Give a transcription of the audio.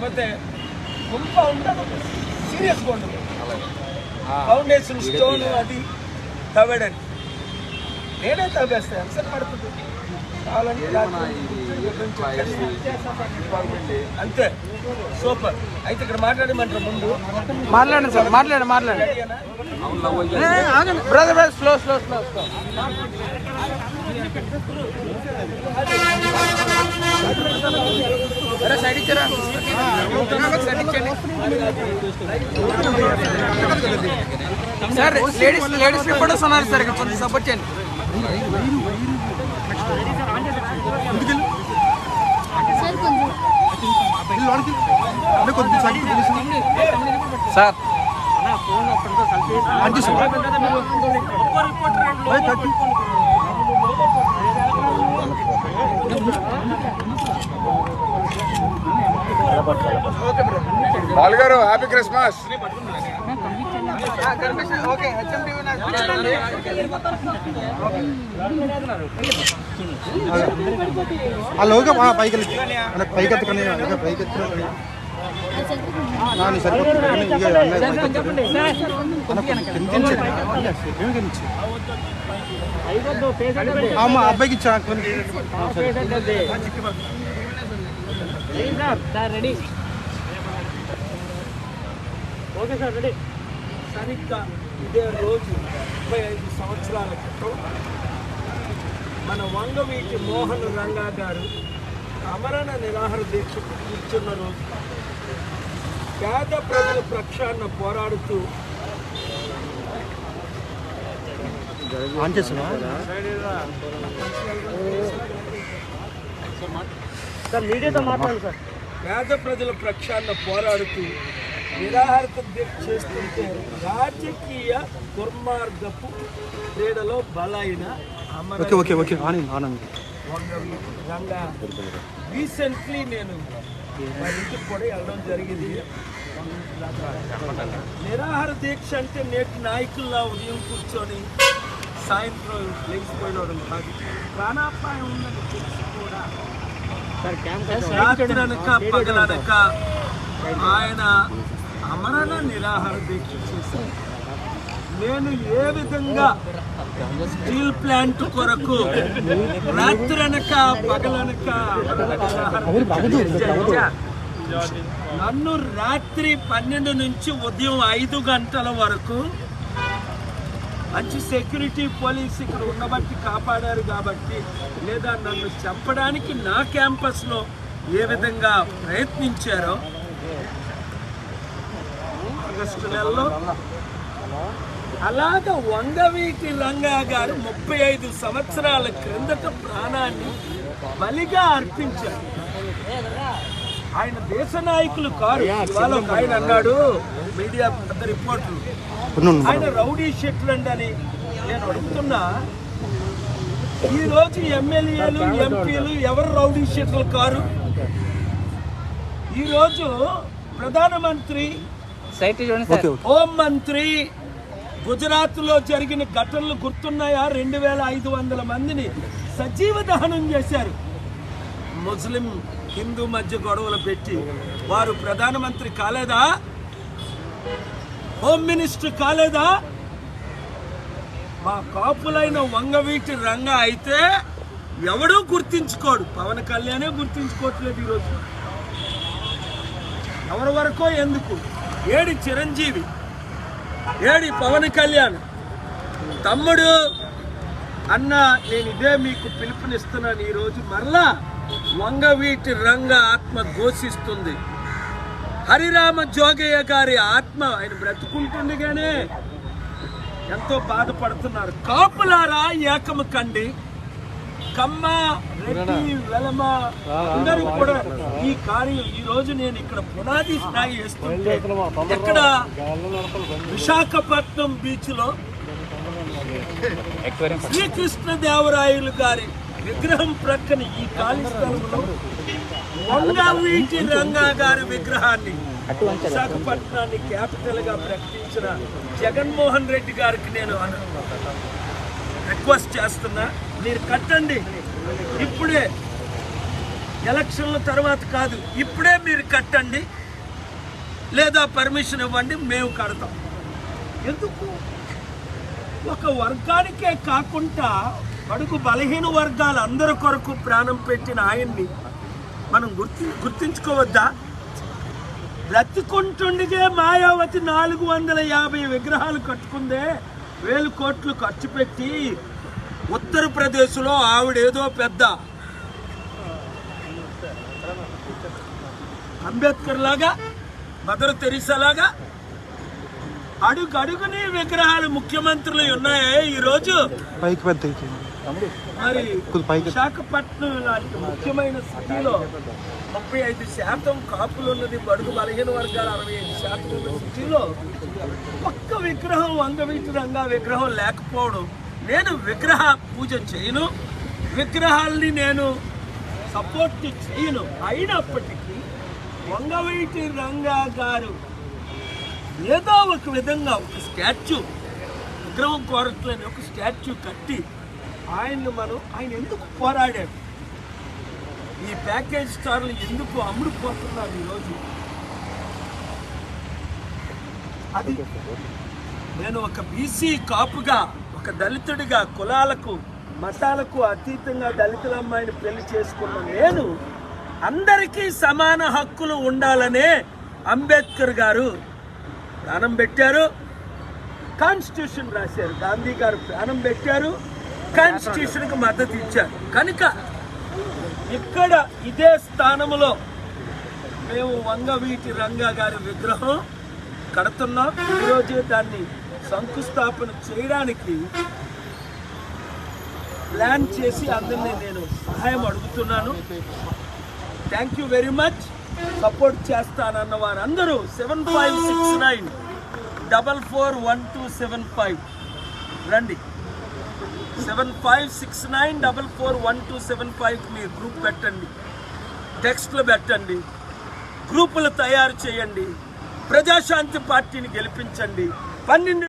లేకపోతే గుంప ఉంటుంది, సీరియస్గా ఉండదు. ఫౌండేషన్ స్టోన్ అది తవ్వడానికి నేనే తవ్వేస్తాను, ఎంత పడుతుంది అంతే. సూపర్. అయితే ఇక్కడ మాట్లాడమంటారు ముందు మాట్లాడండి సార్, మాట్లాడండి. బ్రదర్ స్లో సైడ్ ఇచ్చారా? సార్ లేడీస్ ఫోటోస్ ఉన్నారు సార్, ఇక్కడ కొంచెం సపోర్ట్ చేయండి సార్. బాలుగారు హ్యాపీ క్రిస్మస్. అబ్బాయికి ఇచ్చా రెడీ. Okay sir, ready. సరిగ్గా ఇదే రోజు 35 సంవత్సరాల క్రితం మన వంగవీటి మోహన్ రంగా గారు అమరణ నిరాహార దీక్షకు కూర్చున్న రోజు, పేద ప్రజల పక్షాన పోరాడుతూ మీడియాతో మాట్లాడండి సార్. పేద ప్రజల పక్షాన పోరాడుతూ నిరాహార దీక్ష చేస్తుంటే రాజకీయ దుర్మార్గపు క్రీడలో బలైన రంగా రీసెంట్లీ నేను మా ఇంటికి కూడా వెళ్ళడం జరిగింది. నిరాహార దీక్ష అంటే నేటి నాయకుల్లా ఉదయం కూర్చొని సాయంత్రం లేచిపోయినవడం కాదు. ప్రాణాపాయం ఉందని తెలిసి కూడా రాత్రనక పగలనక ఆయన అమరణ నిరాహార దీక్ష చేశారు. నేను ఏ విధంగా స్టీల్ ప్లాంట్ కొరకు రాత్రనక పగలనక నన్ను రాత్రి 12 నుంచి ఉదయం 5 గంటల వరకు మంచి సెక్యూరిటీ పోలీస్ ఇక్కడ ఉండబట్టి కాపాడారు కాబట్టి, లేదా నన్ను చంపడానికి నా క్యాంపస్లో ఏ విధంగా ప్రయత్నించారో ఆగస్టు నెలలో అలాగ వంగవీటి రంగా గారు 35 సంవత్సరాల క్రిందట ప్రాణాన్ని బలిగా అర్పించారు. ఆయన దేశ నాయకులు కారు. ఇవాళ ఒక ఆయన అన్నాడు, మీడియా పెద్ద రిపోర్టర్లు, ఆయన రౌడీ షెట్లండ్ అని. నేను అడుగుతున్నా, ఈరోజు ఎమ్మెల్యేలు ఎంపీలు ఎవరు రౌడీ షెట్లు కారు? ఈరోజు ప్రధానమంత్రి, హోం మంత్రి గుజరాత్లో జరిగిన ఘటనలు గుర్తున్నాయా? 2500 మందిని సజీవ దహనం చేశారు. ముస్లిం హిందూ మధ్య గొడవలు పెట్టి. వారు ప్రధానమంత్రి కాలేదా? హోమ్ మినిస్టర్ కాలేదా? మా కాపులైన వంగవీటి రంగా అయితే ఎవడూ గుర్తించుకోడు. పవన్ కళ్యాణే గుర్తించుకోవట్లేదు ఈరోజు. ఎవరి వరకో ఎందుకు? ఏడి చిరంజీవి, ఏడి పవన్ కళ్యాణ్? తమ్ముడు అన్న, నేను ఇదే మీకు పిలుపునిస్తున్నాను. ఈరోజు మరలా వంగవీటి రంగా ఆత్మ ఘోషిస్తుంది. హరిరామ జోగయ్య గారి ఆత్మ, ఆయన బ్రతుకుంటుండగానే ఎంతో బాధపడుతున్నారు. కాపులారా ఏకము కండి. కమ్మ, రెడ్డి, వెలమ అందరూ కూడా ఈ కార్యం ఈ రోజు నేను ఇక్కడ పునాది స్థాయి వేస్తుంటే, ఇక్కడ విశాఖపట్నం బీచ్ లో శ్రీకృష్ణదేవరాయలు గారి విగ్రహం ప్రక్కన ఈ ఖాళీ స్థలంలో వంగవీటి రంగా గారి విగ్రహాన్ని విశాఖపట్నాన్ని క్యాపిటల్ గా ప్రకటించిన జగన్మోహన్ రెడ్డి గారికి నేను రిక్వెస్ట్ చేస్తున్నా, మీరు కట్టండి. ఇప్పుడే, ఎలక్షన్ల తర్వాత కాదు, ఇప్పుడే మీరు కట్టండి. లేదా పర్మిషన్ ఇవ్వండి, మేము కడతాం. ఎందుకు? ఒక వర్గానికే కాకుండా బడుగు బలహీన వర్గాలు అందరి కొరకు ప్రాణం పెట్టిన ఆయన్ని మనం గుర్తించుకోవద్దా? బ్రతికుంటుండిగే మాయావతి 450 విగ్రహాలు కట్టుకుందే, 1000 కోట్లు ఖర్చు పెట్టి. ఉత్తరప్రదేశ్లో ఆవిడేదో పెద్ద అంబేద్కర్ లాగా, మదర్ తెరీసా లాగా అడుగడుగుని విగ్రహాలు ముఖ్యమంత్రులు ఉన్నాయే ఈరోజు. మరి విశాఖపట్నం లాంటి ముఖ్యమైన సిటీలో 35% కాపులు ఉన్నది, బడుగు బలహీన వర్గాలు 65% ఉన్న సిటీలో ఒక్క విగ్రహం, వంగవీటి రంగా విగ్రహం లేకపోవడం. నేను విగ్రహ పూజ చేయను, విగ్రహాల్ని నేను సపోర్ట్ చేయను. అయినప్పటికీ వంగవీటి రంగా గారు ఏదో ఒక విధంగా ఒక స్టాచ్యూ, విగ్రహం కోరట్లని ఒక స్టాచ్యూ కట్టి ఆయన ఎందుకు పోరాడాడు? ఈ ప్యాకేజ్ స్టార్లు ఎందుకు అమ్ముడుపోతున్నారు ఈరోజు? అది నేను ఒక బీసీ కాపుగా, ఒక దళితుడిగా, కులాలకు మతాలకు అతీతంగా దళితుల అమ్మాయిని పెళ్లి చేసుకున్న నేను అందరికీ సమాన హక్కులు ఉండాలనే అంబేద్కర్ గారు ప్రాణం పెట్టారు, కాన్స్టిట్యూషన్ రాశారు. గాంధీ గారు ప్రాణం పెట్టారు, కాన్స్టిట్యూషన్కి మద్దతు ఇచ్చారు. కనుక ఇక్కడ ఇదే స్థానంలో మేము వంగవీటి రంగా గారి విగ్రహం కడుతున్నాం. ఈరోజే దాన్ని శంకుస్థాపన చేయడానికి ప్లాన్ చేసి అందరినీ నేను సహాయం అడుగుతున్నాను. Thank you very much. Support చేస్తానన్న వారందరూ 7569441275 రండి. 7569441275 మీ గ్రూప్ పెట్టండి, టెక్స్ట్లు పెట్టండి, గ్రూపులు తయారు చేయండి, ప్రజాశాంతి పార్టీని గెలిపించండి. 12